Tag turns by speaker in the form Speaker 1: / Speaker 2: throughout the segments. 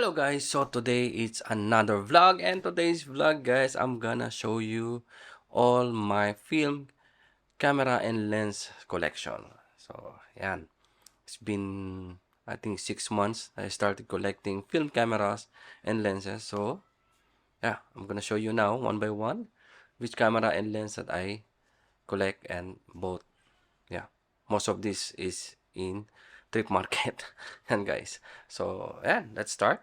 Speaker 1: Hello guys, so today it's another vlog, and today's vlog guys, I'm gonna show you all my film camera and lens collection. So yan, it's been I think 6 months I started collecting film cameras and lenses. So yeah, I'm gonna show you now one by one which camera and lens that I collect and bought. Yeah, most of this is in Trip Market. And guys, so yeah, let's start.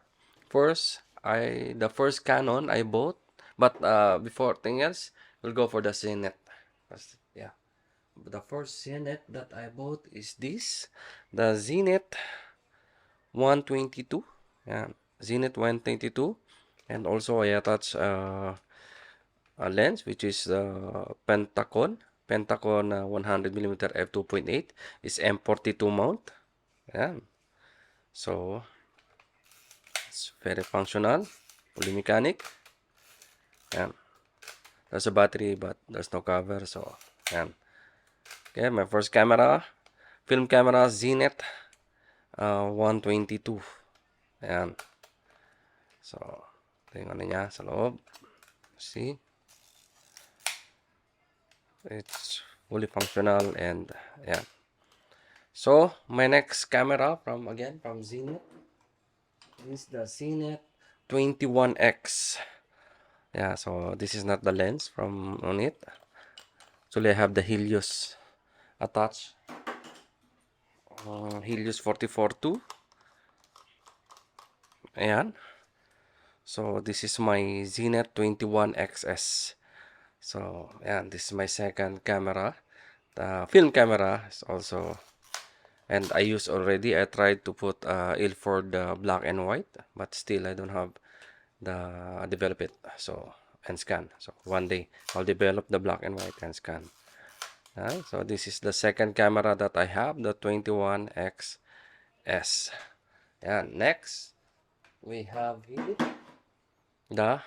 Speaker 1: First, the first Canon I bought, but before thing else, we'll go for the Zenith. Yeah, the first Zenith that I bought is this, the Zenith 122. Yeah, Zenith 122, and also I attach a lens which is Pentacon 100mm f2.8 is M42 mount. Yeah, so it's very functional, fully mechanic. Yeah, there's a battery but there's no cover. So yeah, okay, my first camera, film camera, Zenith 122. Ayan, so ito yung ano niya sa loob. See, it's fully functional. And yeah, so my next camera from Zenith is the Zenith 21X. Yeah, so this is not the lens from on it. So I have the Helios attached. Helios 44-2. Ayan. So this is my Zenith 21XS. So yeah, this is my second camera. The film camera is also, and I tried to put Ilford black and white, but still I don't have the develop it. So and scan. So one day I'll develop the black and white and scan. So this is the second camera that I have, the 21XS. Yeah, next we have here the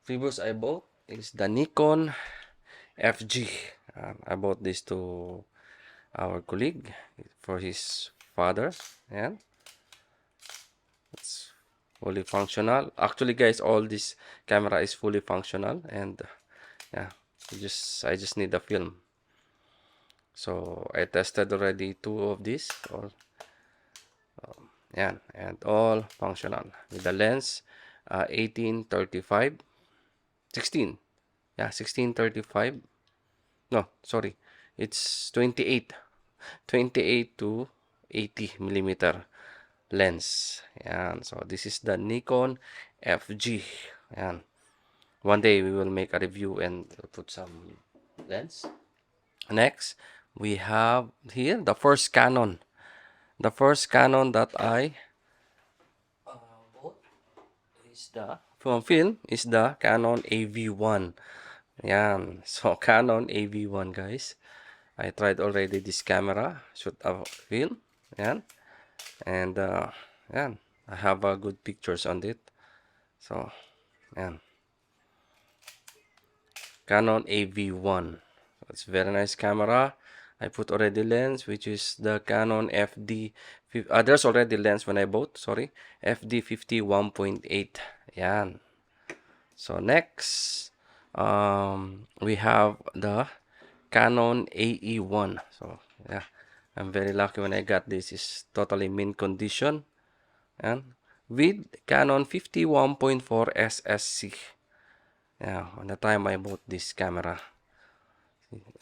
Speaker 1: previous I bought is the Nikon FG. I bought this to our colleague for his father, and it's fully functional. Actually guys, all this camera is fully functional, and yeah, I just need the film. So I tested already two of these, yeah, and all functional with the lens 1835 16, yeah, 1635, no sorry, it's 28 to 80mm lens. Yan, so this is the Nikon FG. Yan, one day we will make a review and put some lens. Next we have here the first Canon that I bought is the from film is the Canon AV1. Yan, so Canon AV1 guys, I tried already this camera, shoot a film. Yan, and yan, I have good pictures on it. So yan, Canon AV1, it's very nice camera. I put already lens which is the Canon FD. There's already lens when I bought, sorry, FD 51.8. Yan, so next we have the Canon AE1. So yeah, I'm very lucky when I got this. Is totally mint condition, and with Canon 51.4 SSC. Yeah, on the time I bought this camera,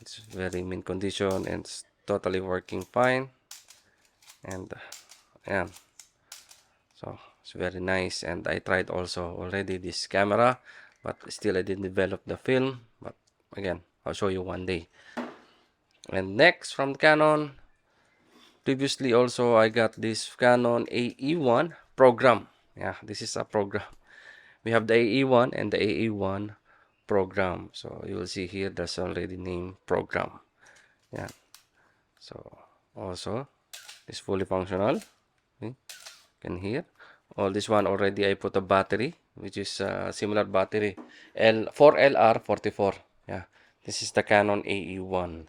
Speaker 1: it's very mint condition and it's totally working fine. And yeah, so it's very nice. And I tried also already this camera, but still I didn't develop the film. But again, I'll show you one day. And next from Canon, previously also I got this Canon AE1 program. Yeah, this is a program. We have the AE1 and the AE1 program. So you will see here there's already named program. Yeah, so also it's fully functional. Okay, you can hear all this one already. I put a battery which is a similar battery L4LR44. Yeah, this is the Canon AE1.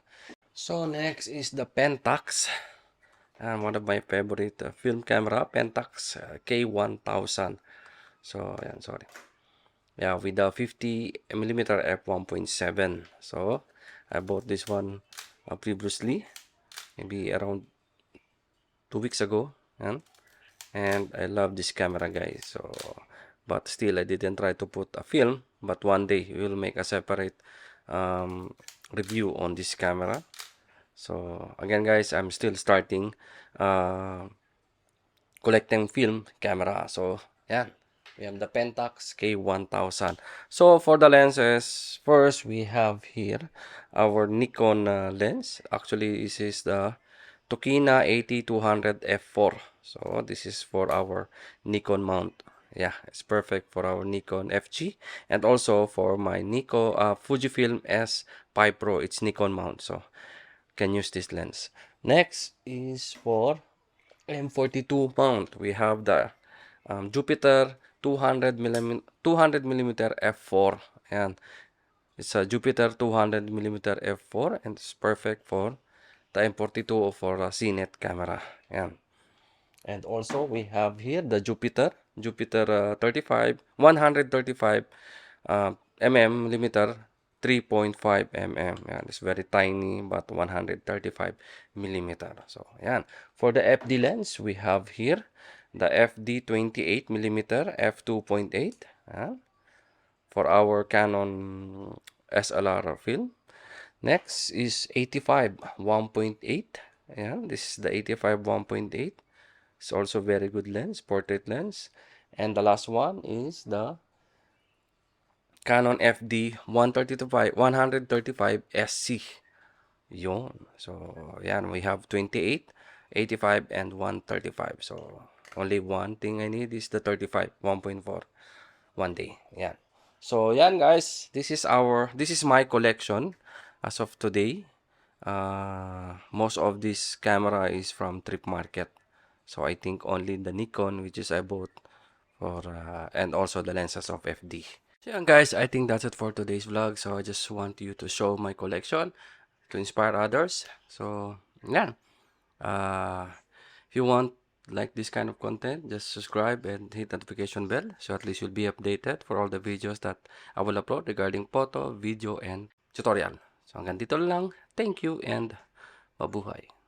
Speaker 1: So next is the Pentax. and one of my favorite film camera, Pentax K1000. So ayan, sorry. Yeah, with the 50mm f1.7. So I bought this one previously, maybe around 2 weeks ago. And I love this camera, guys. So but still I didn't try to put a film, but one day we will make a separate review on this camera. So again, guys, I'm still starting collecting film camera. So yeah, we have the Pentax K1000. So for the lenses, first we have here our Nikon lens. Actually, this is the Tokina 80-200 f4. So this is for our Nikon mount. Yeah, it's perfect for our Nikon FG and also for my Nikon Fujifilm S5 Pro. It's Nikon mount, so can use this lens. Next is for M42 mount. We have the Jupiter 200 millimeter f4, and it's a Jupiter 200mm f4, and it's perfect for the M42 or for a CNET camera. And also we have here the Jupiter 135 millimeter 3.5 mm. Yan, it's very tiny but 135 millimeter. So yan. For the FD lens, we have here the FD 28 millimeter f2.8 for our Canon SLR film. Next is 85 1.8. Yeah, this is the 85 1.8. It's also very good lens, portrait lens. And the last one is the Canon FD 135 SC. Yon. So, yan, we have 28, 85, and 135. So, only one thing I need is the 35, 1.4, one day. Yan. So, yan guys, this is my collection as of today. Most of this camera is from Trip Market. So, I think only the Nikon, which is I bought for, and also the lenses of FD. So, yan guys, I think that's it for today's vlog. So, I just want you to show my collection to inspire others. So, yeah. If you want like this kind of content, just subscribe and hit notification bell so at least you'll be updated for all the videos that I will upload regarding photo, video, and tutorial. So hanggang dito lang. Thank you and mabuhay.